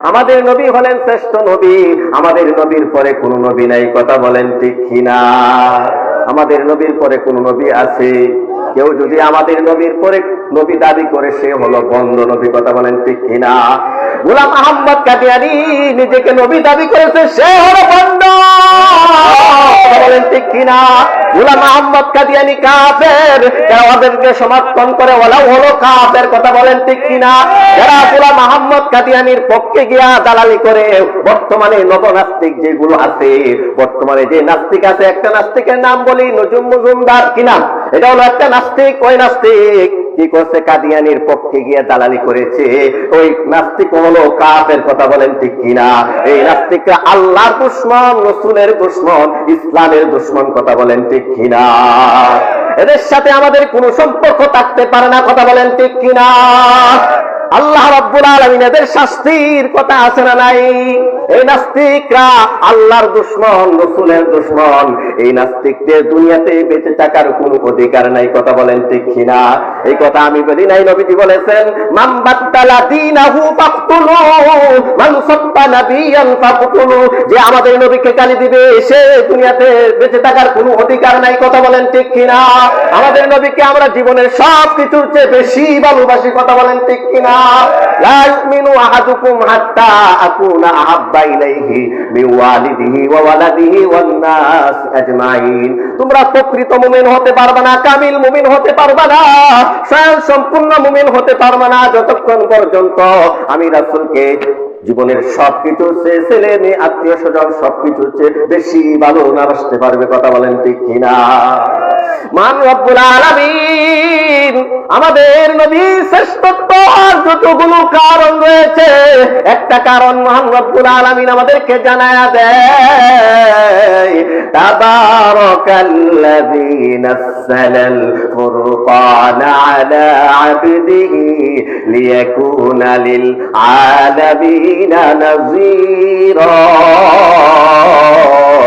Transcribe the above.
আমাদের নবী হলেন শ্রেষ্ঠ নবী, আমাদের নবীর পরে কোন নবী নাই, কথা বলেন ঠিক কিনা? আমাদের নবীর পরে কোন নবী আছে? কেউ যদি আমাদের নবীর পরে নবী দাবি করে সে হলো বন্ধ নবী, কথা বলেন ঠিক কিনা? গোলাম আহমদ কাদিয়ানী নিজেকে নবী দাবি করেছে, সে হলো বন্ধ, কথা বলেন ঠিক কিনা? গোলাম আহমদ কাদিয়ানী কাফের, যারা ওদেরকে সমর্থন করে ওরাও হলো কাফের, কথা বলেন ঠিক কিনা? যারা গোলাম আহমদ কাদিয়ানীর পক্ষে গিয়া দালালি করে, বর্তমানে নবনাস্তিক যেগুলো আছে, বর্তমানে যে নাস্তিক আছে, একটা নাস্তিকের নাম বলি নজুম মজুমদার, কি নাম? এটা হলো একটা নাস্তিক। ওই নাস্তিক কি করছে? কাদিয়ানীর পক্ষে গিয়ে দালালি করেছে। ওই নাস্তিক হলো কাফের, কথা বলেন ঠিক কিনা? এই নাস্তিকরা আল্লাহর দুশমন, রাসূলের দুশমন, ইসলামের দুশমন, কথা বলেন ঠিক কিনা? এদের সাথে আমাদের কোনো সম্পর্ক থাকতে পারে না, কথা বলেন ঠিক কিনা? আল্লাহ রাব্বুল আলামিন এদের শাস্তির কথা আছে না নাই? এই নাস্তিকরা আল্লাহর দুশমন, রাসূলের দুশমন। এই নাস্তিকদের দুনিয়াতে বেঁচে থাকার কোনো অধিকার নাই, কথা বলেন ঠিক কিনা? এই কথা আমি বলি নাই, নবীজি বলেছেন, মান বাদদালা দীনাহু ফাকতুলু, মান সাব্বা নাবিয়ান ফাকতুলু। যে আমাদের নবীকে গালি দিবে সে দুনিয়াতে বেঁচে থাকার কোনো অধিকার নাই, কথা বলেন ঠিক কিনা? আমাদের নবীকে আমরা জীবনের সব কিছুর চেয়ে বেশি ভালোবাসি, কথা বলেন ঠিক কিনা? লা ইউমিনু আহাদুকুম হাত্তা আকুনা আহাব্বা ইলাইহি মিন ওয়ালিদিহি ওয়া ওয়ালাদিহি ওয়ান নাস আজমাইন। তোমরা প্রকৃত মুমিন হতে পারবে না, কামিল মুমিন হতে পারবে না, স্বয়ং সম্পূর্ণ মুমিন হতে পারবে না যতক্ষণ পর্যন্ত আমি রাসূলকে জীবনের সবকিছু চেয়ে, ছেলে মেয়ে আত্মীয় স্বজন সবকিছু চেয়ে বেশি ভালো না বাসতে পারবে, কথা বলেন ঠিক কিনা? মান রব্বুল আলামিন আমাদের নবী শ্রেষ্ঠত্ব যতগুলো কারণ রয়েছে, একটা কারণ মহান রব্বুল আলামিন আমাদেরকে জানায়া দেয়, তাবারাকাল্লাযী নাযালাল ফুরকানা আলা আবদিহি লিয়াকুনা লিল আলামিনা নাযীরা।